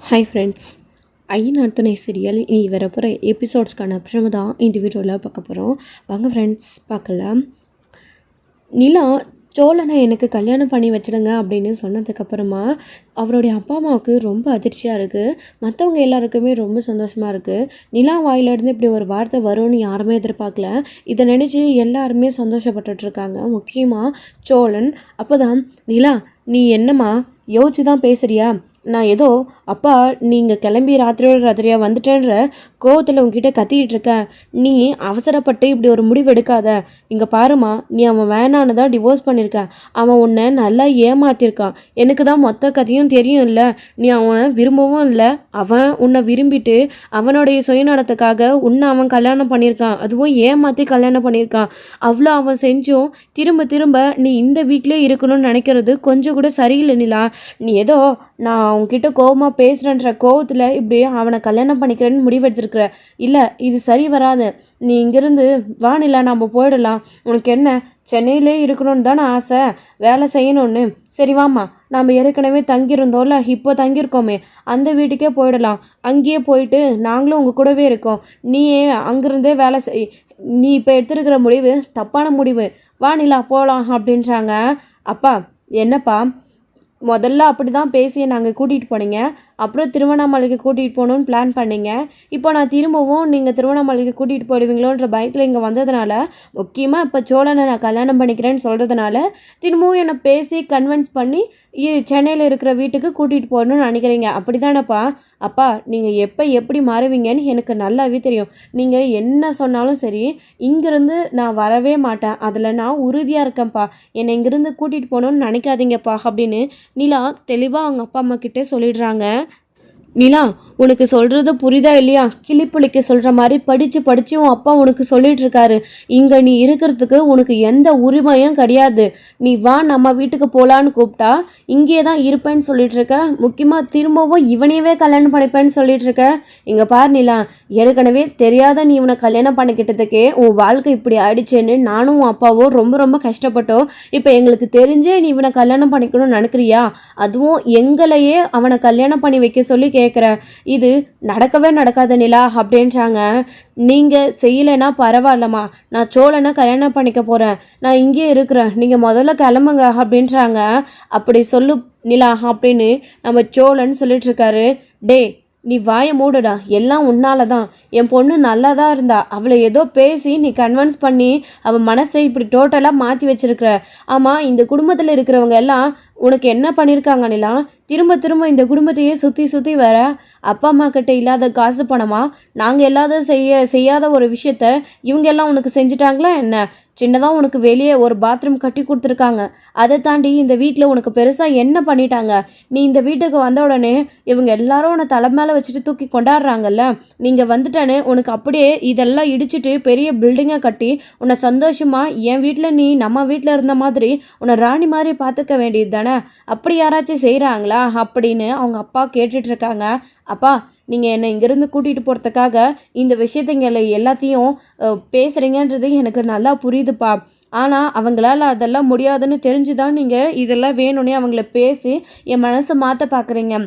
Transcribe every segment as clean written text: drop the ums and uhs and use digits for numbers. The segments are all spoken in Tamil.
ஹாய் ஃப்ரெண்ட்ஸ், ஐநாத்தனை சீரியல் இனி வரப்போகிற எபிசோட்ஸ்க்கான அப்புறமா தான் இந்த வீடியோவில் பார்க்க போகிறோம். வாங்க ஃப்ரெண்ட்ஸ் பார்க்கலாம். நிலா சோழனை எனக்கு கல்யாணம் பண்ணி வச்சிடுங்க அப்படின்னு சொன்னதுக்கப்புறமா அவருடைய அப்பா அம்மாவுக்கு ரொம்ப அதிர்ச்சியாக இருக்குது. மற்றவங்க எல்லாருக்குமே ரொம்ப சந்தோஷமாக இருக்குது. நிலா வாயிலிருந்து இப்படி ஒரு வார்த்தை வரும்னு யாருமே எதிர்பார்க்கல. இதை நினச்சி எல்லாருமே சந்தோஷப்பட்டுட்ருக்காங்க. முக்கியமாக சோழன். அப்போ தான் நிலா, நீ என்னம்மா யோசிச்சு தான் பேசுகிறியா? நான் ஏதோ அப்பா நீங்கள் கிளம்பி ராத்திரியோட ராத்திரியாக வந்துட்டேன்ற கோவத்தில் உங்ககிட்ட கத்திக்கிட்டு இருக்கேன். நீ அவசரப்பட்டு இப்படி ஒரு முடிவு எடுக்காத. இங்கே பாருமா, நீ அவன் வேணான்னு தான் டிவோர்ஸ் பண்ணியிருக்க. அவன் உன்னை நல்லா ஏமாத்திருக்கான். எனக்கு தான் மொத்த கதையும் தெரியும் இல்லை. நீ அவனை விரும்பவும் இல்லை. அவன் உன்னை விரும்பிட்டு அவனுடைய சுயநலத்துக்காக உன்னை அவன் கல்யாணம் பண்ணியிருக்கான். அதுவும் ஏமாற்றி கல்யாணம் பண்ணியிருக்கான். அவ்வளோ அவன் செஞ்சும் திரும்ப திரும்ப நீ இந்த வீட்டிலே இருக்கணும்னு நினைக்கிறது கொஞ்சம் கூட சரியில்லை நிலா. நீ ஏதோ நான் அவங்ககிட்ட கோபமாக பேசுகிறேன்ற கோவத்தில் இப்படி அவனை கல்யாணம் பண்ணிக்கிறேன்னு முடிவெடுத்துருக்குற. இல்லை, இது சரி வராது. நீ இங்கேருந்து வானிலா, நம்ம போயிடலாம். உனக்கு என்ன சென்னையிலே இருக்கணும்னு தானே ஆசை, வேலை செய்யணும்னு? சரி வாம்மா, நம்ம ஏற்கனவே தங்கியிருந்தோம்ல, இப்போ தங்கியிருக்கோமே அந்த வீட்டுக்கே போயிடலாம். அங்கேயே போயிட்டு நாங்களும் உங்கள் கூடவே இருக்கோம். நீயே அங்கேருந்தே வேலை செய். நீ இப்போ எடுத்துருக்கிற முடிவு தப்பான முடிவு. வானிலா போகலாம் அப்படின்றாங்க. அப்பா, என்னப்பா, முதல்ல அப்படி தான் பேசி நாங்கள் கூட்டிகிட்டு போனீங்க. அப்புறம் திருவண்ணாமலைக்கு கூட்டிகிட்டு போகணுன்னு பிளான் பண்ணிங்க. இப்போ நான் திரும்பவும் நீங்கள் திருவண்ணாமலைக்கு கூட்டிகிட்டு போயிடுவீங்களோன்ற பயத்தில் இங்கே வந்ததுனால, முக்கியமாக இப்போ சோழனை நான் கல்யாணம் பண்ணிக்கிறேன்னு சொல்கிறதுனால திரும்பவும் என்னை பேசி கன்வின்ஸ் பண்ணி சென்னையில் இருக்கிற வீட்டுக்கு கூட்டிகிட்டு போகணுன்னு நினைக்கிறீங்க. அப்படி தானேப்பா? அப்பா, நீங்கள் எப்போ எப்படி மாறுவீங்கன்னு எனக்கு நல்லாவே தெரியும். நீங்கள் என்ன சொன்னாலும் சரி, இங்கேருந்து நான் வரவே மாட்டேன். அதில் நான் உறுதியாக இருக்கேன்ப்பா. என்னை இங்கேருந்து கூட்டிகிட்டு போகணுன்னு நினைக்காதீங்கப்பா அப்படின்னு நிலா தெளிவாக அவங்க அப்பா அம்மா கிட்டே சொல்லிடுறாங்க. நிலா, உனக்கு சொல்கிறது புரியுதா இல்லையா? கிளிப்புளிக்கு சொல்கிற மாதிரி படித்து உன் அப்பா உனக்கு சொல்லிட்டு இருக்காரு. இங்கே நீ இருக்கிறதுக்கு உனக்கு எந்த உரிமையும் கிடையாது. நீ வா, நம்ம வீட்டுக்கு போகலான்னு கூப்பிட்டா இங்கே தான் இருப்பேன்னு சொல்லிட்டு இருக்க. முக்கியமாக திரும்பவும் இவனையவே கல்யாணம் பண்ணிப்பேன்னு சொல்லிட்டு இருக்க. இங்கே பார் நிலா, ஏற்கனவே தெரியாத நீ இவனை கல்யாணம் பண்ணிக்கிட்டதுக்கே உன் வாழ்க்கை இப்படி ஆயிடுச்சேன்னு நானும் உன் அப்பாவும் ரொம்ப ரொம்ப கஷ்டப்பட்டோம். இப்போ எங்களுக்கு தெரிஞ்சே நீ இவனை கல்யாணம் பண்ணிக்கணும்னு நினைக்கிறியா? அதுவும் எங்களையே அவனை கல்யாணம் பண்ணி வைக்க சொல்லி கேட்குற. இது நடக்கவே நடக்காத நிலா அப்படின்றாங்க. நீங்கள் செய்யலைன்னா பரவாயில்லம்மா, நான் சோழனை கல்யாணம் பண்ணிக்க போகிறேன். நான் இங்கே இருக்கிறேன், நீங்கள் முதல்ல கிளம்புங்க அப்படின்றாங்க. அப்படி சொல்லு நிலா அப்படின்னு நம்ம சோழன் சொல்லிட்டு இருக்காரு. டே, நீ வாயை மூடுடா, எல்லாம் உன்னால தான். என் பொண்ணு நல்லா தான் இருந்தா, அவளை ஏதோ பேசி நீ கன்வின்ஸ் பண்ணி அவன் மனசை இப்படி டோட்டலாக மாற்றி வச்சிருக்கிற. ஆமாம், இந்த குடும்பத்தில் இருக்கிறவங்க எல்லாம் உனக்கு என்ன பண்ணியிருக்காங்க நிலா? திரும்ப திரும்ப இந்த குடும்பத்தையே சுற்றி சுற்றி வர. அப்பா அம்மா கிட்ட இல்லாத காசு பணமா? நாங்கள் எல்லாத்தையும் செய்யாத ஒரு விஷயத்த இவங்க எல்லாம் உனக்கு செஞ்சுட்டாங்களா என்ன? சின்னதாக உனக்கு வெளியே ஒரு பாத்ரூம் கட்டி கொடுத்துருக்காங்க. அதை தாண்டி இந்த வீட்டில் உனக்கு பெருசாக என்ன பண்ணிட்டாங்க? நீ இந்த வீட்டுக்கு வந்த உடனே இவங்க எல்லாரும் உன்னை தலை மேலே வச்சுட்டு தூக்கி கொண்டாடுறாங்கல்ல. நீங்கள் வந்துட்டானே உனக்கு அப்படியே இதெல்லாம் இடிச்சிட்டு பெரிய பில்டிங்கை கட்டி உன்னை சந்தோஷமாக என் வீட்டில் நீ நம்ம வீட்டில் இருந்த மாதிரி உன்னை ராணி மாதிரி பார்த்துக்க வேண்டியது தானே? அப்படி யாராச்சும் செய்கிறாங்களா அப்படின்னு அவங்க அப்பா கேட்டுட்ருக்காங்க. அப்பா, நீங்கள் என்னை இங்கேருந்து கூட்டிகிட்டு போகிறதுக்காக இந்த விஷயத்தைங்களை எல்லாத்தையும் பேசுகிறீங்கன்றது எனக்கு நல்லா புரியுதுப்பா. ஆனால் அவங்களால அதெல்லாம் முடியாதுன்னு தெரிஞ்சு தான் நீங்கள் இதெல்லாம் வேணும்னே அவங்கள பேசி என் மனசை மாற்ற பார்க்குறீங்க.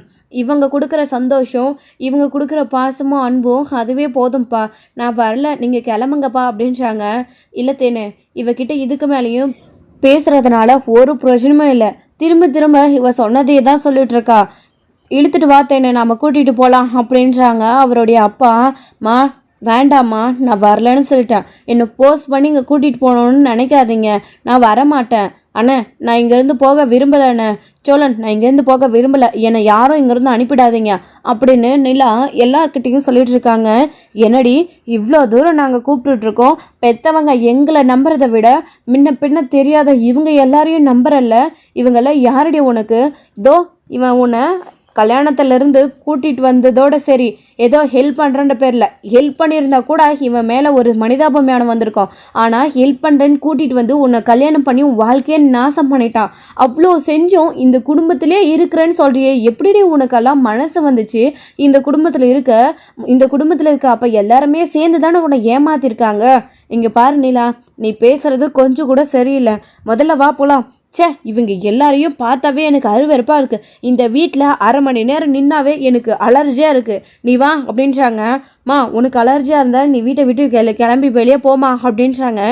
இவங்க கொடுக்குற சந்தோஷம், இவங்க கொடுக்குற பாசமும் அன்பும் அதுவே போதும்ப்பா. நான் வரல, நீங்கள் கிளம்புங்கப்பா அப்படின்றாங்க. இல்லை தேனே, இவகிட்ட இதுக்கு மேலேயும் பேசுகிறதுனால ஒரு பிரயோஜனமும் இல்லை. திரும்ப திரும்ப இவ சொன்னதே தான் சொல்லிட்டு இருக்கா. இழுத்துட்டு வா தேனே, நாம் கூட்டிகிட்டு போகலாம் அப்படின்றாங்க அவருடைய அப்பா. மா, வேண்டாம்மா, நான் வரலன்னு சொல்லிட்டேன். என்னை போஸ்ட் பண்ணி இங்கே கூட்டிகிட்டு போகணுன்னு நினைக்காதீங்க. நான் வரமாட்டேன் அண்ணே. நான் இங்கேருந்து போக விரும்பலை அண்ணே. சோழன், நான் இங்கேருந்து போக விரும்பலை. என்னை யாரும் இங்கேருந்து அனுப்பிடாதீங்க அப்படின்னு நிலா எல்லார்கிட்டையும் சொல்லிட்டு இருக்காங்க. என்னடி, இவ்வளோ தூரம் நாங்கள் கூப்பிட்டுட்ருக்கோம். பெற்றவங்க எங்களை நம்புறதை விட முன்ன பின்ன தெரியாத இவங்க எல்லாரையும் நம்புறல்ல. இவங்கெல்லாம் யாரடி உனக்கு? இதோ இவன் உன்னை கல்யாணத்திலேருந்து கூட்டிகிட்டு வந்ததோட சரி, ஏதோ ஹெல்ப் பண்ணுறன்ற பேரில் ஹெல்ப் பண்ணியிருந்தா கூட இவன் மேலே ஒரு மனிதாபிமானம் வந்திருக்கோம். ஆனால் ஹெல்ப் பண்ணுறேன்னு கூட்டிகிட்டு வந்து உன்னை கல்யாணம் பண்ணி வாழ்க்கையை நாசம் பண்ணிட்டான். அவ்வளோ செஞ்சும் இந்த குடும்பத்திலே இருக்கிறேன்னு சொல்கிறியே, எப்படி உனக்கெல்லாம் மனசு வந்துச்சு இந்த குடும்பத்தில் இருக்க? அப்போ எல்லாருமே சேர்ந்து தானே உன்னை ஏமாத்திருக்காங்க. இங்கே பாரு நிலா, நீ பேசுகிறது கொஞ்சம் கூட சரியில்லை. முதல்ல வா போகலாம். ச்சே, இவங்க எல்லாரையும் பார்த்தாவே எனக்கு அருவருப்பாக இருக்குது. இந்த வீட்டில் அரை மணி நேரம் நின்னாவே எனக்கு அலர்ஜியாக இருக்குது. நீ வா அப்படின்றாங்க. உனக்கு அலர்ஜியாக இருந்தால் நீ வீட்டை விட்டு கிளம்பி வெளியே போமா அப்படின்றாங்க.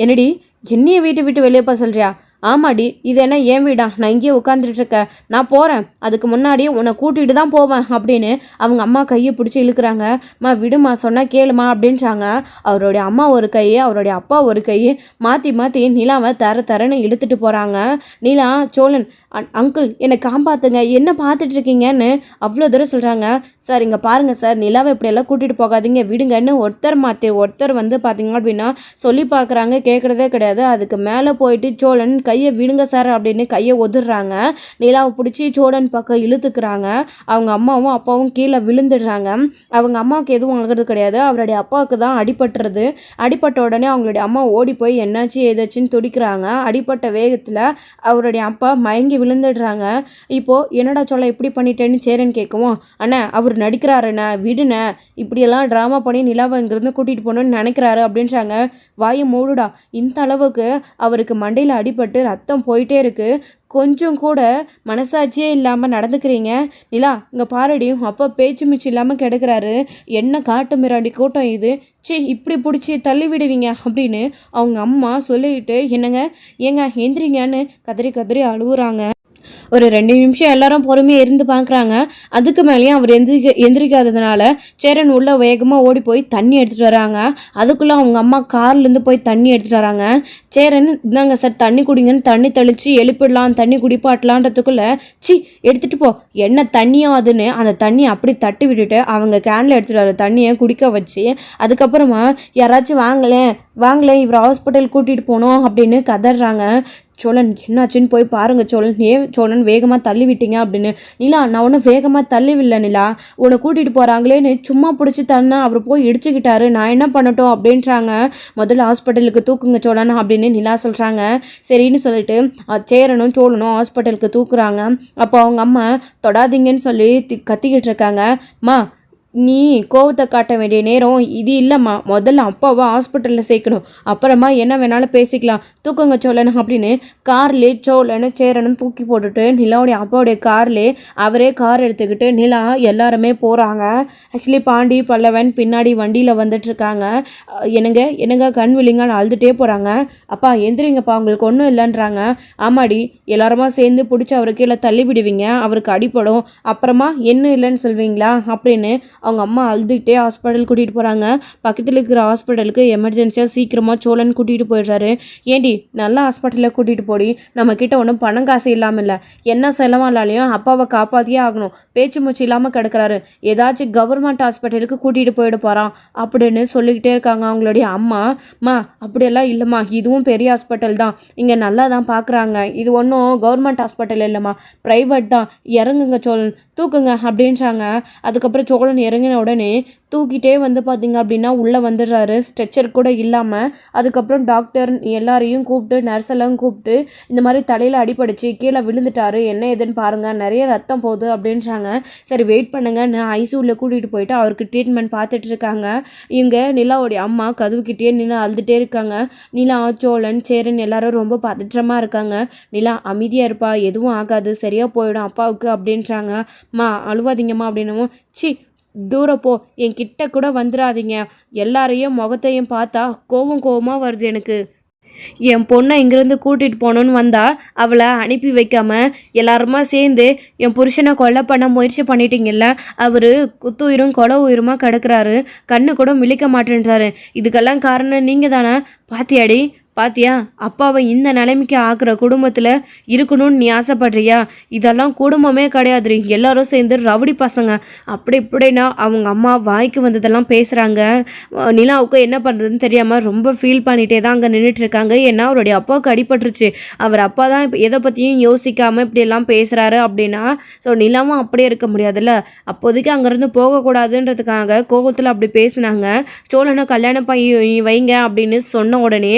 என்னடி என்னைய வீட்டை விட்டு வெளியே போக சொல்கிறியா? ஆமாடி, இது என்ன என் வீடா? நான் இங்கேயே உட்காந்துட்டுருக்கேன். நான் போகிறேன், அதுக்கு முன்னாடி உன்னை கூட்டிகிட்டு தான் போவேன் அப்படின்னு அவங்க அம்மா கையை பிடிச்சி இழுக்கிறாங்க. விடுமா, சொன்னால் கேளுமா அப்படின்றாங்க. அவருடைய அம்மா ஒரு கை, அவருடைய அப்பா ஒரு கை மாற்றி மாற்றி நிலாவை தரன்னு இழுத்துட்டு போகிறாங்க. நிலா, சோழன், அங்கிள் என்னை காப்பாற்றுங்க, என்ன பார்த்துட்டு இருக்கீங்கன்னு அவ்வளோ தூரம் சொல்கிறாங்க. சார் இங்கே பாருங்கள் சார், நிலாவை இப்படியெல்லாம் கூட்டிகிட்டு போகாதீங்க, விடுங்கன்னு ஒருத்தர் வந்து பார்த்தீங்க அப்படின்னா சொல்லி பார்க்குறாங்க, கேட்குறதே கிடையாது. அதுக்கு மேலே போயிட்டு சோழன் கையை விடுங்க சார் அப்படின்னு கையை ஒதுடுறாங்க. நிலாவை பிடிச்சி சோழன் பக்கம் இழுத்துக்கிறாங்க. அவங்க அம்மாவும் அப்பாவும் கீழே விழுந்துடுறாங்க. அவங்க அம்மாவுக்கு எதுவும் ஆகிறது கிடையாது, அவருடைய அப்பாவுக்கு தான் அடிபட்டுறது. அடிபட்ட உடனே அவங்களுடைய அம்மா ஓடி போய் என்னாச்சு ஏதாச்சுன்னு துடிக்கிறாங்க. அடிபட்ட வேகத்தில் அவருடைய அப்பா மயங்கி விழுந்துடுறாங்க. இப்போது என்னடா சொல்ல இப்படி பண்ணிட்டேன்னு சேரன் கேட்கவும், அண்ணா அவர் நடிக்கிறாருண்ணா, விடுண்ணே, இப்படியெல்லாம் ட்ராமா பண்ணி நிலாவை இங்கேருந்து கூட்டிகிட்டு போகணுன்னு நினைக்கிறாரு அப்படின்றாங்க. வாயை மூடுடா, இந்த அளவுக்கு அவருக்கு மண்டையில் அடிபட்டு ரத்தம் போயிட்டே இருக்குது, கொஞ்சம் கூட மனசாட்சியே இல்லாமல் நடந்துக்கிறீங்க. நிலா இங்கே பாரடி, அப்போ பேச்சு மிச்சு இல்லாமல் கிடக்கிறாரு, என்ன காட்டு மிராண்டி கூட்டம் இது, இப்படி பிடிச்சி தள்ளி விடுவீங்க அப்படின்னு அவங்க அம்மா சொல்லிட்டு என்னங்க ஏங்க எந்திரிங்கன்னு கதறி அழுவுறாங்க. ஒரு 2 நிமிஷம் எல்லாரும் பொறுமையாக இருந்து பார்க்குறாங்க. அதுக்கு மேலேயும் அவர் எந்திரிக்காததுனால சேரன் உள்ள வேகமாக ஓடி போய் தண்ணி எடுத்துகிட்டு வராங்க. அதுக்குள்ளே அவங்க அம்மா கார்லேருந்து போய் தண்ணி எடுத்துகிட்டு வராங்க. சேரன் இந்தாங்க சார் தண்ணி குடிங்கன்னு தண்ணி தெளித்து எழுப்பிடலாம், தண்ணி குடிப்பாட்டலான்றதுக்குள்ளே எடுத்துகிட்டு போ, என்ன தண்ணியோ அதுன்னு அந்த தண்ணி அப்படி தட்டி விட்டுட்டு அவங்க கேனில் எடுத்துகிட்டு வர தண்ணியை குடிக்க வச்சு, அதுக்கப்புறமா யாராச்சும் வாங்கலேன் இவர் ஹாஸ்பிட்டல் கூட்டிகிட்டு போகணும் அப்படின்னு கதறாங்க. சோழன் என்னாச்சுன்னு போய் பாருங்கள் சோழன் வேகமாக தள்ளி விட்டீங்க அப்படின்னு. நிலா நான் ஒன்றும் வேகமாக தள்ளிவில்லை நிலா, உன்னை கூட்டிகிட்டு போகிறாங்களேன்னு சும்மா பிடிச்சி தன்னா அவர் போய் இடிச்சுக்கிட்டாரு, நான் என்ன பண்ணட்டும் அப்படின்றாங்க. முதல்ல ஹாஸ்பிட்டலுக்கு தூக்குங்க சோழன் அப்படின்னு நிலா சொல்கிறாங்க. சரின்னு சொல்லிட்டு சேரனும் சோழனும் ஹாஸ்பிட்டலுக்கு தூக்குறாங்க. அப்போ அவங்க அம்மா தொடாதீங்கன்னு சொல்லி கத்திக்கிட்டு இருக்காங்க. நீ கோவத்தை காட்ட வேண்டிய நேரம் இது இல்லைம்மா, முதல்ல அப்பாவை ஹாஸ்பிட்டலில் சேர்க்கணும், அப்புறமா என்ன வேணாலும் பேசிக்கலாம், தூக்குங்க சோழன் அப்படின்னு கார்லேயே சோழன் சேரனும் தூக்கி போட்டுட்டு நிலாவுடைய அப்பாவுடைய கார்லேயே அவரே கார் எடுத்துக்கிட்டு நிலா எல்லாருமே போகிறாங்க. ஆக்சுவலி பாண்டி பல்லவன் பின்னாடி வண்டியில் வந்துட்டுருக்காங்க. என்னங்க கண் விழிங்கன்னு அழுதுகிட்டே போகிறாங்க. அப்பா எந்திரிங்கப்பா, உங்களுக்கு ஒன்றும் இல்லைன்றாங்க. ஆமாடி, எல்லாருமா சேர்ந்து பிடிச்சி அவரு கீழே தள்ளி விடுவீங்க, அவருக்கு அடிப்படும், அப்புறமா என்ன இல்லைன்னு சொல்வீங்களா அப்படின்னு அவங்க அம்மா அழுதுகிட்டே ஹாஸ்பிட்டல் கூட்டிகிட்டு போகிறாங்க. பக்கத்தில் இருக்கிற ஹாஸ்பிட்டலுக்கு எமர்ஜென்சியாக சீக்கிரமாக சோழன் கூட்டிகிட்டு போயிடுறாரு. ஏண்டி நல்ல ஹாஸ்பிட்டலில் கூட்டிகிட்டு போடி, நம்மக்கிட்ட ஒன்றும் பணம் காசு இல்லாமல் இல்லை, என்ன செலவானாலையும் அப்பாவை காப்பாற்றியே ஆகணும், பேச்சு மூச்சு இல்லாமல் கிடக்கிறாரு, ஏதாச்சும் கவர்மெண்ட் ஹாஸ்பிட்டலுக்கு கூட்டிகிட்டு போயிட போகிறான் அப்படின்னு சொல்லிக்கிட்டே இருக்காங்க அவங்களுடைய அம்மா. அப்படியெல்லாம் இல்லைம்மா, இதுவும் பெரிய ஹாஸ்பிட்டல் தான், இங்கே நல்லா தான் பார்க்குறாங்க, இது ஒன்றும் கவர்மெண்ட் ஹாஸ்பிட்டல் இல்லைம்மா, ப்ரைவேட் தான், இறங்குங்க சோழன் தூக்குங்க அப்படின்றாங்க. அதுக்கப்புறம் சோழன் இறங்கின உடனே தூக்கிட்டே வந்து பார்த்தீங்க அப்படின்னா உள்ளே வந்துடுறாரு, ஸ்ட்ரெச்சர் கூட இல்லாமல். அதுக்கப்புறம் டாக்டர் எல்லாரையும் கூப்பிட்டு நர்ஸ் எல்லாம் கூப்பிட்டு இந்த மாதிரி தலையில் அடிபடிச்சு கீழே விழுந்துட்டாரு, என்ன ஏதுன்னு பாருங்கள், நிறைய ரத்தம் போகுது அப்படின்றாங்க. சரி வெயிட் பண்ணுங்கன்னு ஐசியூவில் கூட்டிகிட்டு போயிட்டு அவருக்கு ட்ரீட்மெண்ட் பார்த்துட்டு இருக்காங்க. இவங்க நிலாவுடைய அம்மா கதவுக்கிட்டே நிலா அழுதுகிட்டே இருக்காங்க. நிலா சோழன் சேரன் எல்லாரும் ரொம்ப பதற்றமாக இருக்காங்க. நிலா அமைதியாக இருப்பா, எதுவும் ஆகாது, சரியாக போயிடும் அப்பாவுக்கு அப்படின்றாங்க. அழுவாதீங்கம்மா அப்படின்னவும், தூரம் போ, என் கிட்ட கூட வந்துடாதீங்க, எல்லாரையும் முகத்தையும் பார்த்தா கோவமாக வருது எனக்கு, என் பொண்ணை இங்கேருந்து கூட்டிகிட்டு போகணுன்னு வந்தால் அவளை அனுப்பி வைக்காமல் எல்லாருமா சேர்ந்து என் புருஷனை கொலை பண்ண முயற்சி பண்ணிட்டீங்கல்ல, அவர் குத்துயிரும் கொலை உயிருமா கிடக்கிறாரு, கண்ணு கூட மிளிக்க மாட்டேன்றாரு, இதுக்கெல்லாம் காரணம் நீங்கள் தானே, பாத்தியா அப்பாவை இந்த நிலைமைக்கு ஆக்குற குடும்பத்தில் இருக்கணும்னு நீ ஆசைப்படுறியா, இதெல்லாம் குடும்பமே கிடையாது, எல்லாரும் சேர்ந்து ரவுடி பசங்க அப்படி இப்படின்னா அவங்க அம்மா வாய்க்கு வந்ததெல்லாம் பேசுகிறாங்க. நிலாவுக்கு என்ன பண்ணுறதுன்னு தெரியாமல் ரொம்ப ஃபீல் பண்ணிகிட்டே தான் அங்கே நின்றுட்டுருக்காங்க. ஏன்னா அவருடைய அப்பாவுக்கு அடிபட்டுருச்சு, அவர் அப்பா தான் இப்போ எதை பற்றியும் யோசிக்காமல் இப்படியெல்லாம் பேசுகிறாரு அப்படின்னா ஸோ நிலாவும் அப்படியே இருக்க முடியாதுல்ல, அப்போதைக்கு அங்கேருந்து போகக்கூடாதுன்றதுக்காக கோபத்தில் அப்படி பேசினாங்க. சோழனை கல்யாணம் பண்ணி வைங்க அப்படின்னு சொன்ன உடனே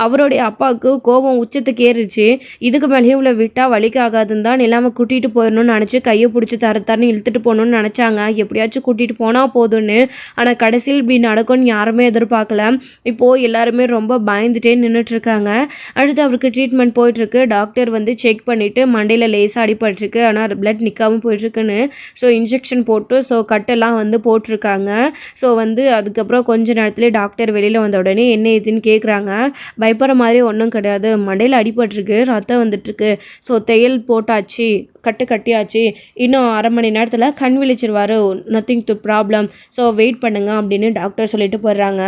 அவருடைய அப்பாவுக்கு கோபம் உச்சத்துக்கு ஏறிச்சு. இதுக்கு மேலேயும் இவ்வளோ விட்டால் வலிக்கு ஆகாதுன்னு தான் நிலாவை கூட்டிகிட்டு போயிடணும்னு நினச்சி கையை பிடிச்சி தரன்னு இழுத்துட்டு போகணுன்னு நினச்சாங்க. எப்படியாச்சும் கூட்டிகிட்டு போனால் போதும்னு. ஆனால் கடைசியில் இப்படி நடக்கும்னு யாருமே எதிர்பார்க்கல. இப்போது எல்லாருமே ரொம்ப பயந்துட்டே நின்றுட்டுருக்காங்க. அடுத்து அவருக்கு ட்ரீட்மெண்ட் போயிட்டுருக்கு. டாக்டர் வந்து செக் பண்ணிவிட்டு மண்டையில் லேசாக அடிபட்டுருக்கு, ஆனால் பிளட் நிற்காமல் போயிட்டுருக்குன்னு இன்ஜெக்ஷன் போட்டு கட்டெல்லாம் வந்து போட்டிருக்காங்க. அதுக்கப்புறம் கொஞ்ச நேரத்துலேயே டாக்டர் வெளியில் வந்த உடனே என்ன ஏதுன்னு கேட்குறாங்க. பயப்படுற மாதிரி ஒன்றும் கிடையாது, மண்டையில் அடிபட்டிருக்கு, ரத்தம் வந்துட்டுருக்கு, தையல் போட்டாச்சு, கட்டியாச்சு, இன்னும் அரை மணி நேரத்தில் கண் விழிச்சிருவார், நத்திங் டு ப்ராப்ளம், வெயிட் பண்ணுங்க அப்படின்னு டாக்டர் சொல்லிட்டு போயிடுறாங்க.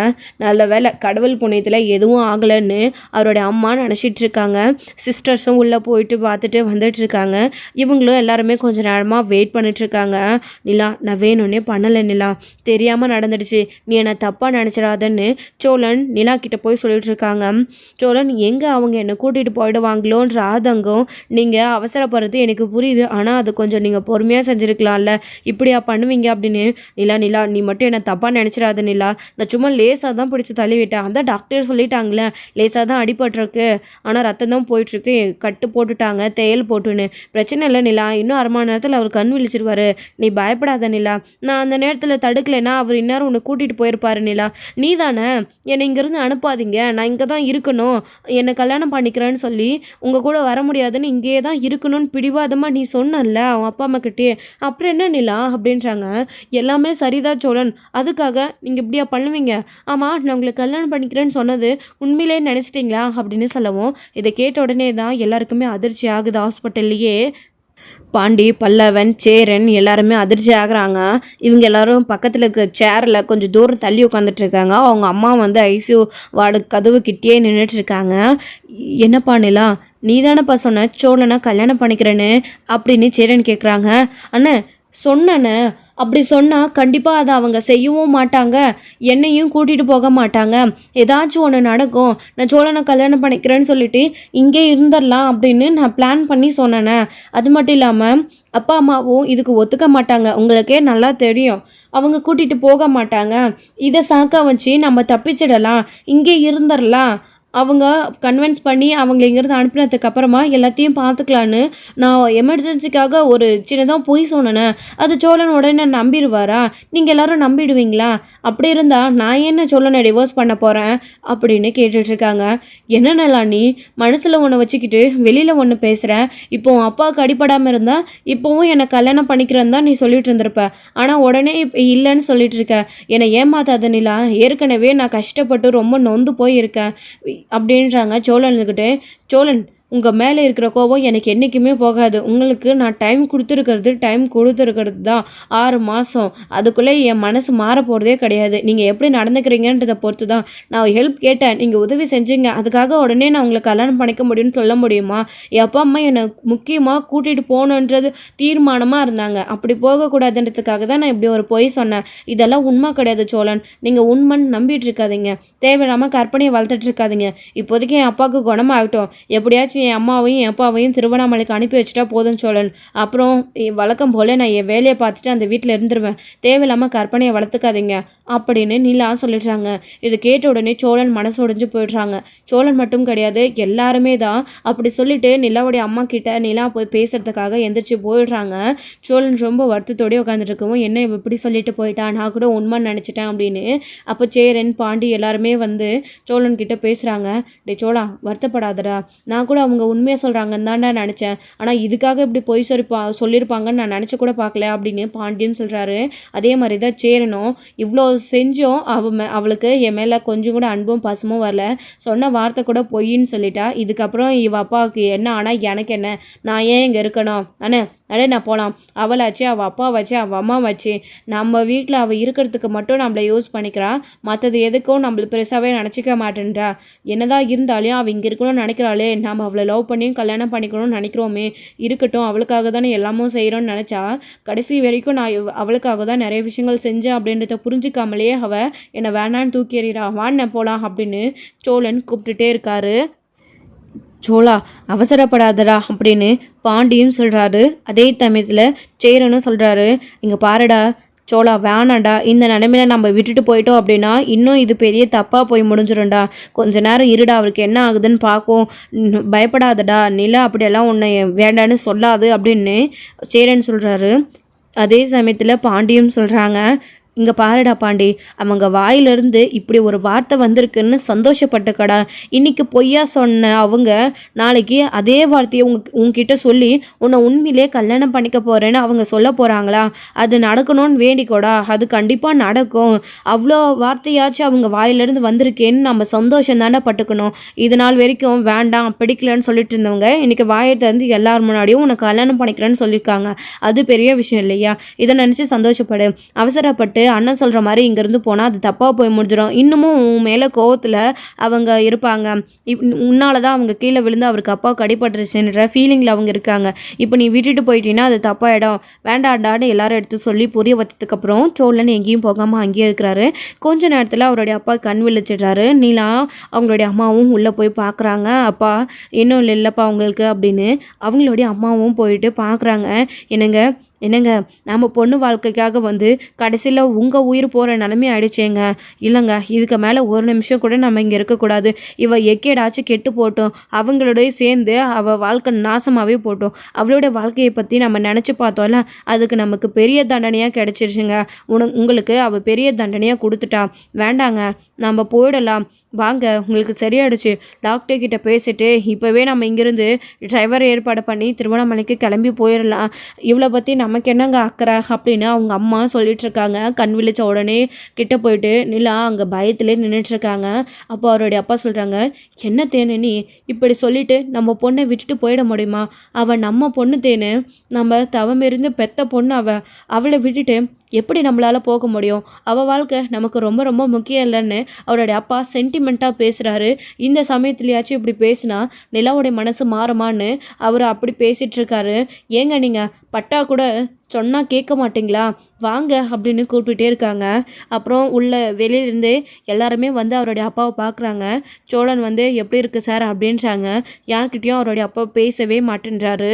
நல்ல வேலை கடவுள் புண்ணியத்தில் எதுவும் ஆகலைன்னு அவருடைய அம்மா நினச்சிட்ருக்காங்க. சிஸ்டர்ஸும் உள்ளே போயிட்டு பார்த்துட்டு வந்துட்டுருக்காங்க. இவங்களும் எல்லாருமே கொஞ்சம் நேரமாக வெயிட் பண்ணிட்டுருக்காங்க. நிலா, நான் வேணும்னே பண்ணலை நிலா, தெரியாமல் நடந்துடுச்சு, நீ என்னை தப்பாக நினச்சிடாதன்னு சோழன் நிலா கிட்ட போய் சொல்லிட்டு இருக்காங்க. சோழன் எங்கே அவங்க என்னை கூட்டிகிட்டு போயிடுவாங்களோன்ற ஆதங்கம். நீங்கள் அவசரப்படுறது எனக்கு புரியுது, ஆனால் அது கொஞ்சம் நீங்கள் பொறுமையாக செஞ்சுருக்கலாம்ல, இப்படியா பண்ணுவீங்க அப்படின்னு. நிலா நீ மட்டும் என்னை தப்பாக நினச்சிடாத நிலா, நான் சும்மா லேசாக தான் பிடிச்சி தள்ளிவிட்டேன், அதான் டாக்டர் சொல்லிட்டாங்களே லேசாக தான் அடிபட்டிருக்கு, ஆனால் ரத்தம் தான் போயிட்டுருக்கு, கட்டு போட்டுட்டாங்க, தையல் போட்டுன்னு. பிரச்சனை இல்லை நிலா, இன்னும் அரை மணி நேரத்தில் அவர் கண் விழிச்சிருவார், நீ பயப்படாத நிலா, நான் அந்த நேரத்தில் தடுக்கலைன்னா அவர் இந்நேரம் உன்னை கூட்டிகிட்டு போயிருப்பாரு நிலா, நீ தானே என்னை இங்கேருந்து அனுப்பாதீங்க, நான் இங்கே தான் இருக்கணும், என்னை கல்யாணம் பண்ணிக்கிறேன்னு சொல்லி உங்கள் கூட வர முடியாதுன்னு இங்கேயே தான் இருக்கணும்னு பிடிவாதமாக நீ சொன்னல அவன் அப்பா அம்மா கிட்டே, அப்புறம் என்ன நிலா அப்படின்றாங்க. எல்லாமே சரிதான் சோழன், அதுக்காக நீங்கள் இப்படியா பண்ணுவீங்க, ஆமாம் நான் உங்களை கல்யாணம் பண்ணிக்கிறேன்னு சொன்னது உண்மையிலே நினச்சிட்டிங்களா அப்படின்னு சொல்லவும், இதை கேட்ட உடனே தான் எல்லாருக்குமே அதிர்ச்சி ஆகுது. ஹாஸ்பிட்டல்லையே பாண்டி, பல்லவன், சேரன் எல்லாருமே அதிர்ச்சி ஆகுறாங்க. இவங்க எல்லாரும் பக்கத்தில் இருக்கிற சேரில் கொஞ்சம் தூரம் தள்ளி உட்காந்துட்ருக்காங்க. அவங்க அம்மா வந்து ஐசியூ வார்டு கதவு கிட்டே நின்றுட்டுருக்காங்க. என்னப்பா நிலா, நீ தானேப்பா சொன்ன சோழனை கல்யாணம் பண்ணிக்கிறேன்னு அப்படின்னு சேரன் கேட்குறாங்க. அண்ணே சொன்னேன்னு, அப்படி சொன்னால் கண்டிப்பாக அதை அவங்க செய்யவும் மாட்டாங்க, என்னையும் கூட்டிகிட்டு போக மாட்டாங்க, ஏதாச்சும் ஒன்று நடக்கும், நான் சோழனை கல்யாணம் பண்ணிக்கிறேன்னு சொல்லிட்டு இங்கே இருந்துடலாம் அப்படின்னு நான் பிளான் பண்ணி சொன்னேனே. அது மட்டும் இல்லாமல் அப்பா அம்மாவும் இதுக்கு ஒத்துக்க மாட்டாங்க, உங்களுக்கே நல்லா தெரியும், அவங்க கூட்டிகிட்டு போக மாட்டாங்க, இதை சாக்கா வச்சு நம்ம தப்பிச்சிடலாம், இங்கே இருந்துடலாம், அவங்க கன்வின்ஸ் பண்ணி அவங்கள இங்கேருந்து அனுப்பினதுக்கு அப்புறமா எல்லாத்தையும் பார்த்துக்கலான்னு நான் எமர்ஜென்சிக்காக ஒரு சின்னதாக பொய் சொன்னேன், அது சோழன் உடனே நம்பிடுவாரா, நீங்கள் எல்லாரும் நம்பிடுவீங்களா, அப்படி இருந்தால் நான் என்ன சோழனை டிவோர்ஸ் பண்ண போகிறேன் அப்படின்னு கேட்டுட்ருக்காங்க. என்னென்னலா நீ மனசில் ஒன்று வச்சுக்கிட்டு வெளியில் ஒன்று பேசுகிற, இப்போ அப்பாவுக்கு அடிப்படாமல் இருந்தால் இப்போவும் என்னை கல்யாணம் பண்ணிக்கிறேன்னு தான் நீ சொல்லிட்டு இருந்திருப்ப, ஆனால் உடனே இப்போ இல்லைன்னு சொல்லிட்டு இருக்க, என்னை ஏமாத்தாத நிலா, ஏற்கனவே நான் கஷ்டப்பட்டு ரொம்ப நொந்து போயிருக்கேன் அப்படின்றாங்க சோழன்கிட்ட. சோழன், உங்கள் மேலே இருக்கிற கோபம் எனக்கு என்றைக்குமே போகாது, உங்களுக்கு நான் டைம் கொடுத்துருக்கிறது தான் 6 மாதம், அதுக்குள்ளே என் மனசு மாற போகிறதே கிடையாது, நீங்கள் எப்படி நடந்துக்கிறீங்கன்றதை பொறுத்து தான். நான் ஹெல்ப் கேட்டேன், நீங்கள் உதவி செஞ்சீங்க, அதுக்காக உடனே நான் உங்களை கல்யாணம் பண்ணிக்க முடியும்னு சொல்ல முடியுமா? என் அப்பா அம்மா என்னை முக்கியமாக கூட்டிகிட்டு போகணுன்றது தீர்மானமாக இருந்தாங்க, அப்படி போகக்கூடாதுன்றதுக்காக தான் நான் இப்படி ஒரு பொய் சொன்னேன், இதெல்லாம் உண்மை கிடையாது சோழன், நீங்கள் உண்மைன்னு நம்பிட்டு இருக்காதீங்க, தேவையில்லாமல் கற்பனையை வளர்த்துட்டு இருக்காதீங்க, இப்போதைக்கு என் அப்பாவுக்கு குணமாகட்டும், எப்படியாச்சும் என் அம்மாவையும் என் அப்பாவையும் திருவண்ணாமலைக்கு அனுப்பி வச்சுட்டா போதும் சோழன், அப்புறம் வழக்கம் போல் நான் என் வேலையை பார்த்துட்டு அந்த வீட்டில் இருந்துருவேன், தேவையில்லாமல் கற்பனையை வளர்த்துக்காதீங்க அப்படின்னு நிலா சொல்லிடுறாங்க. இது கேட்ட உடனே சோழன் மனசு உடைஞ்சு போயிடுறாங்க. சோழன் மட்டும் கிடையாது, எல்லாருமே தான் அப்படி சொல்லிட்டு நிலாவுடைய அம்மா கிட்ட நிலா போய் பேசுறதுக்காக எந்திரிச்சு போயிடுறாங்க. சோழன் ரொம்ப வருத்தத்தோடய உட்காந்துட்டு இருக்கவும், என்ன இப்படி சொல்லிட்டு போயிட்டா, நான் கூட உண்மைன்னு நினச்சிட்டேன் அப்படின்னு. அப்போ சேரன், பாண்டி எல்லாருமே வந்து சோழன் கிட்ட பேசுகிறாங்க. டே சோழா, வருத்தப்படாதடா, நான் கூட அவங்க உண்மையாக சொல்கிறாங்கன்னு தான்டா நினச்சேன், ஆனால் இதுக்காக இப்படி பொய் சொல்லியிருப்பாங்கன்னு நான் நினச்சி கூட பார்க்கல அப்படின்னு பாண்டியன் சொல்கிறாரு. அதே மாதிரி தான் சேரனும், இவ்வளோ செஞ்சோம் அவளுக்கு என் மேலே கொஞ்சம் கூட அன்பும் பாசமும் வரல, சொன்ன வார்த்தை கூட பொய்ன்னு சொல்லிட்டா, இதுக்கப்புறம் இவ அப்பாவுக்கு என்ன ஆனால் எனக்கு என்ன, நான் ஏன் இங்கே இருக்கணும், நான் போகலாம், அவளாச்சு அவள் அப்பா வச்சு அவள் அம்மா வச்சு நம்ம வீட்டில் அவள் இருக்கிறதுக்கு மட்டும் நம்மளை யூஸ் பண்ணிக்கிறான், மற்றது எதுக்கும் நம்மளுக்கு பெருசாகவே நினச்சிக்க மாட்டேன்றா, என்னதான் இருந்தாலும் அவள் இங்கே இருக்கணும்னு நினைக்கிறாளே, நம்ம அவளை லவ் பண்ணியும் கல்யாணம் பண்ணிக்கணும்னு நினைக்கிறோமே, இருக்கட்டும், அவளுக்காக தானே எல்லாமும் செய்கிறோன்னு நினச்சா, கடைசி வரைக்கும் நான் அவளுக்காக தான் நிறைய விஷயங்கள் செஞ்சேன் அப்படின்றத புரிஞ்சிக்காமலே அவள் என்னை வேணான்னு தூக்கி எறிகிறா, வாண்ண போகலாம் அப்படின்னு சோழன் கூப்பிட்டுட்டே இருக்காரு. சோழா, அவசரப்படாதடா அப்படின்னு பாண்டியும் சொல்கிறாரு. அதே சமயத்தில் சேரனும் சொல்கிறாரு, இங்கே பாருடா, சோழா வேணாண்டா, இந்த நிலைமையில நம்ம விட்டுட்டு போயிட்டோம் அப்படின்னா இன்னும் இது பெரிய தப்பாக போய் முடிஞ்சிடும்டா. கொஞ்ச நேரம் இருடா, அவருக்கு என்ன ஆகுதுன்னு பார்ப்போம். பயப்படாதடா நிலா, அப்படியெல்லாம் உன்னை வேண்டான்னு சொல்லாது அப்படின்னு சேரன் சொல்கிறாரு. அதே சமயத்தில் பாண்டியும் சொல்கிறாங்க, இங்கே பாருடா பாண்டி, அவங்க வாயிலிருந்து இப்படி ஒரு வார்த்தை வந்திருக்குன்னு சந்தோஷப்பட்டுக்கடா. இன்னைக்கு பொய்யா சொன்ன அவங்க நாளைக்கு அதே வார்த்தையை உங்ககிட்ட சொல்லி உன்னை உண்மையிலே கல்யாணம் பண்ணிக்க போகிறேன்னு அவங்க சொல்ல போகிறாங்களா? அது நடக்கணும்னு வேண்டிக்கோடா, அது கண்டிப்பாக நடக்கும். அவ்வளோ வார்த்தையாச்சும் அவங்க வாயிலிருந்து வந்திருக்கேன்னு நம்ம சந்தோஷம் தானே பட்டுக்கணும். இது நாள் வரைக்கும் வேண்டாம் பிடிக்கலன்னு சொல்லிட்டு இருந்தவங்க இன்றைக்கி வாயை திறந்து எல்லார் முன்னாடியும் உன்னை கல்யாணம் பண்ணிக்கிறேன்னு சொல்லியிருக்காங்க. அது பெரிய விஷயம் இல்லையா? இதை நினச்சி சந்தோஷப்படு. அவசரப்பட்டு அண்ணன் சொல்கிற மாதிரி இங்கேருந்து போனால் அது தப்பாக போய் முடிஞ்சிடும். இன்னமும் உன் மேலே கோவத்தில் அவங்க இருப்பாங்க. உன்னால தான் அவங்க கீழே விழுந்து அவருக்கு அப்பாவுக்கு அடிபட்டுருச்சுன்ற ஃபீலிங்கில் அவங்க இருக்காங்க. இப்போ நீ விட்டுட்டு போயிட்டீங்கன்னா அது தப்பாயிடும். வேண்டாண்டான்னு எல்லாரும் எடுத்து சொல்லி புரிய வச்சதுக்கப்புறம் சோழன் எங்கேயும் போகாமல் அங்கேயே இருக்கிறாரு. கொஞ்ச நேரத்தில் அவருடைய அப்பா கண் விழிச்சிடுறாரு. நீலா அவங்களுடைய அம்மாவும் உள்ளே போய் பார்க்குறாங்க. அப்பா இன்னும் இல்லைப்பா அவங்களுக்கு அப்படின்னு அவங்களுடைய அம்மாவும் போயிட்டு பார்க்குறாங்க. என்னங்க நம்ம பொண்ணு வாழ்க்கைக்காக வந்து கடைசியில் உங்கள் உயிர் போகிற நிலைமை ஆயிடுச்சேங்க. இல்லைங்க, இதுக்கு மேலே ஒரு நிமிஷம் கூட நம்ம இங்கே இருக்கக்கூடாது. இவ எக்கேடாச்சும் கெட்டு போட்டோம், அவங்களோடய சேர்ந்து அவள் வாழ்க்கை நாசமாகவே போட்டோம். அவளோட வாழ்க்கையை பற்றி நம்ம நினச்சி பார்த்தோம்ல, அதுக்கு நமக்கு பெரிய தண்டனையாக கிடச்சிருச்சுங்க. உங்களுக்கு அவள் பெரிய தண்டனையாக கொடுத்துட்டா. வேண்டாங்க, நம்ம போயிடலாம் வாங்க, உங்களுக்கு சரியாயிடுச்சு. டாக்டர்கிட்ட பேசிட்டு இப்போவே நம்ம இங்கேருந்து டிரைவர் ஏற்பாடு பண்ணி திருவண்ணாமலைக்கு கிளம்பி போயிடலாம். இவளை பற்றி நமக்கு என்னங்க அக்கறை அப்படின்னு அவங்க அம்மா சொல்லிகிட்ருக்காங்க. கண் விழிச்ச உடனே கிட்ட போயிட்டு நிலா அங்கே பயத்திலே நின்றுட்டுருக்காங்க. அப்போ அவருடைய அப்பா சொல்கிறாங்க, என்ன தேனு நீ இப்படி சொல்லிவிட்டு நம்ம பொண்ணை விட்டுட்டு போயிட முடியுமா? அவள் நம்ம பொண்ணு தேனு, நம்ம தவமிருந்து பெத்த பொண்ணு அவளை விட்டுட்டு எப்படி நம்மளால் போக முடியும்? அவள் வாழ்க்கை நமக்கு ரொம்ப ரொம்ப முக்கியம் இல்லைன்னு அவருடைய அப்பா சென்டிமெண்ட்டாக பேசுகிறாரு. இந்த சமயத்துலையாச்சும் இப்படி பேசினா நிலாவுடைய மனசு மாறுமான்னு அவர் அப்படி பேசிகிட்ருக்காரு. ஏங்க நீங்கள் பட்டா கூட சொன்னால் கேட்க மாட்டிங்களா? வாங்க அப்படின்னு கூப்பிட்டுட்டே இருக்காங்க. அப்புறம் உள்ள வெளியிலேருந்தே எல்லாருமே வந்து அவருடைய அப்பாவை பார்க்குறாங்க. சோழன் வந்து எப்படி இருக்குது சார் அப்படின்றாங்க. யார்கிட்டையும் அவருடைய அப்பா பேசவே மாட்டேன்றாரு.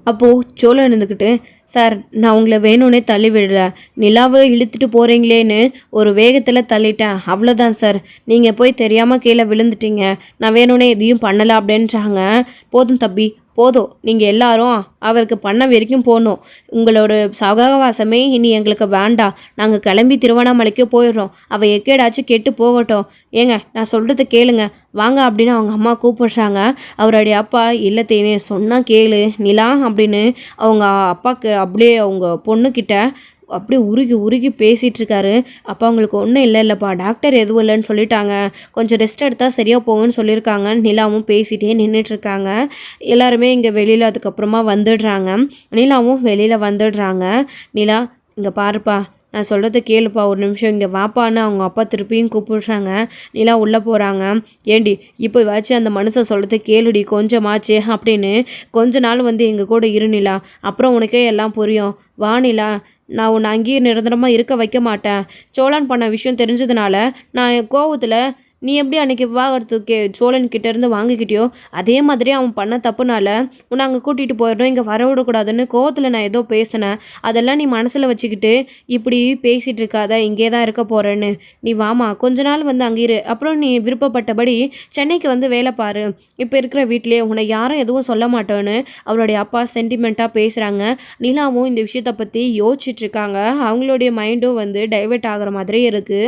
அப்போது சோழன் இருந்துக்கிட்டு, சார் நான் உங்களை வேணும்னே தள்ளி விடல, நிலாவை இழுத்துட்டு போகிறீங்களேன்னு ஒரு வேகத்தில் தள்ளிட்டேன், அவ்வளோதான் சார். நீங்கள் போய் தெரியாமல் கீழே விழுந்துட்டீங்க, நான் வேணும்னே எதையும் பண்ணலை அப்படின்றாங்க. போதும் தம்பி போதும், நீங்கள் எல்லாரும் அவருக்கு பண்ண வரைக்கும் போகணும். உங்களோட சகவாசமே இனி எங்களுக்கு வேண்டாம். நாங்கள் கிளம்பி திருவண்ணாமலைக்கு போயிடுறோம். அவள் எக்கேடாச்சும் கெட்டு போகட்டும். ஏங்க நான் சொல்கிறது கேளுங்க வாங்க அப்படின்னு அவங்க அம்மா கூப்பிடுறாங்க. அவருடைய அப்பா இல்லை தேனே சொன்னால் கேளு நிலா அப்படின்னு அவங்க அப்பாவுக்கு அப்படியே அவங்க பொண்ணுக்கிட்ட அப்படியே உருகி உருகி பேசிகிட்டு இருக்காரு. அப்போ அவங்களுக்கு ஒன்றும் இல்லைப்பா, டாக்டர் எதுவும் இல்லைன்னு சொல்லிட்டாங்க, கொஞ்சம் ரெஸ்ட் எடுத்தால் சரியாக போகும்னு சொல்லியிருக்காங்க. நிலாவும் பேசிகிட்டே நின்றுட்டுருக்காங்க. எல்லாருமே இங்கே வெளியில் அதுக்கப்புறமா வந்துடுறாங்க. நிலாவும் வெளியில் வந்துடுறாங்க. நிலா இங்கே பாருப்பா, நான் சொல்கிறத கேளுப்பா, ஒரு நிமிஷம் இங்கே வாப்பான்னு அவங்க அப்பா திருப்பியும் கூப்பிடுறாங்க. நிலா உள்ளே போகிறாங்க. ஏண்டி இப்போ வச்சு அந்த மனுஷன் சொல்கிறத கேளுடி கொஞ்சமாச்சு அப்படின்னு கொஞ்ச நாள் வந்து எங்கள் கூட இரு நிலா, அப்புறம் உனக்கே எல்லாம் புரியும். வா நிலா, நான் உன்னை அங்கேயே நிரந்தரமாக இருக்க வைக்க மாட்டேன். சோழன் பண்ண விஷயம் தெரிஞ்சதுனால நான் கோவத்தில் நீ எப்படி அன்றைக்கி விவாகரத்துக்கு சோழன்கிட்ட இருந்து வாங்கிக்கிட்டியோ அதே மாதிரி அவன் பண்ண தப்புனால உன்னை அங்கே கூட்டிகிட்டு போயிடணும், இங்கே வர விடக்கூடாதுன்னு கோவத்தில் நான் ஏதோ பேசினேன். அதெல்லாம் நீ மனசில் வச்சுக்கிட்டு இப்படி பேசிகிட்டு இருக்காத, இங்கே தான் இருக்க போகிறேன்னு. நீ வாமா கொஞ்ச நாள் வந்து அங்கே இரு, அப்புறம் நீ விருப்பப்பட்டபடி சென்னைக்கு வந்து வேலை பாரு. இப்போ இருக்கிற வீட்டிலே உன்னை யாரும் எதுவும் சொல்ல மாட்டோன்னு அவருடைய அப்பா சென்டிமெண்ட்டாக பேசுகிறாங்க. நிலாவும் இந்த விஷயத்தை பற்றி யோசிச்சுட்ருக்காங்க. அவங்களுடைய மைண்டும் வந்து டைவெர்ட் ஆகிற மாதிரி இருக்குது.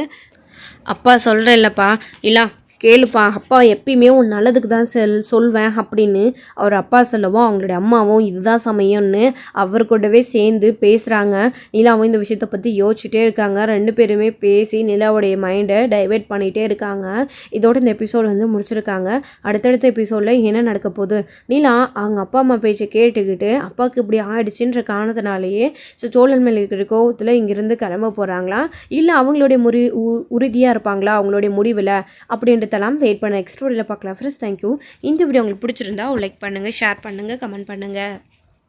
அப்பா சொல்கிறேன் இல்லைப்பா, இல்லை கேளுப்பா, அப்பா எப்பயுமே உன் நல்லதுக்கு தான் சொல்வேன் அப்படின்னு அவர் அப்பா சொல்லவும் அவங்களுடைய அம்மாவும் இதுதான் சமயம்னு அவர் கூடவே சேர்ந்து பேசுகிறாங்க. நிலாவும் இந்த விஷயத்தை பற்றி யோசிச்சுட்டே இருக்காங்க. ரெண்டு பேருமே பேசி நிலாவுடைய மைண்டை டைவெர்ட் பண்ணிகிட்டே இருக்காங்க. இதோட இந்த எபிசோடு வந்து முடிச்சிருக்காங்க. அடுத்தடுத்த எபிசோடில் என்ன நடக்க போகுது? நிலா அவங்க அப்பா அம்மா பேச்சை கேட்டுக்கிட்டு அப்பாவுக்கு இப்படி ஆயிடுச்சுன்ற காரணத்தினாலேயே சோழன் மேலே இருக்கிற கோவத்தில் இங்கேருந்து கிளம்ப போகிறாங்களா, இல்லை அவங்களுடைய உறுதியாக இருப்பாங்களா அவங்களுடைய முடிவில் அப்படின்ற வெயிட் பண்ண நெக்ஸ்ட் வீடியோவில் பார்க்கலாம். Friends thank you. இந்த வீடியோ உங்களுக்கு பிடிச்சிருந்தா லைக் பண்ணுங்கள், ஷேர் பண்ணுங்கள், கமெண்ட் பண்ணுங்கள்.